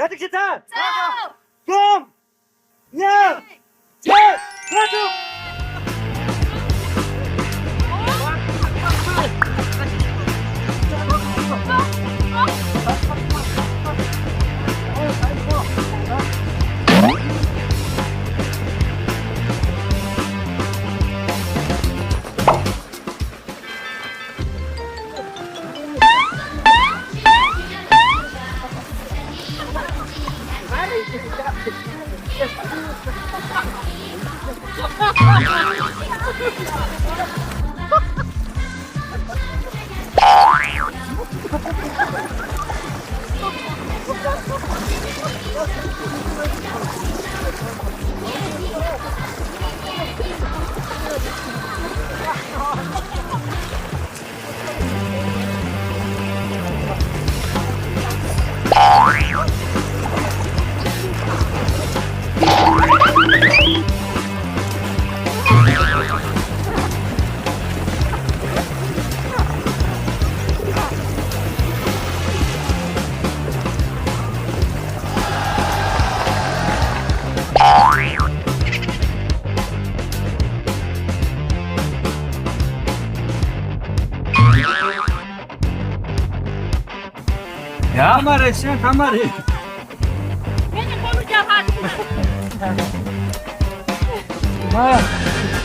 가득 시탄 자! 금 냥 제 하나 야 말해 시간 가만히 Kaya ko mo dyan, ha? 아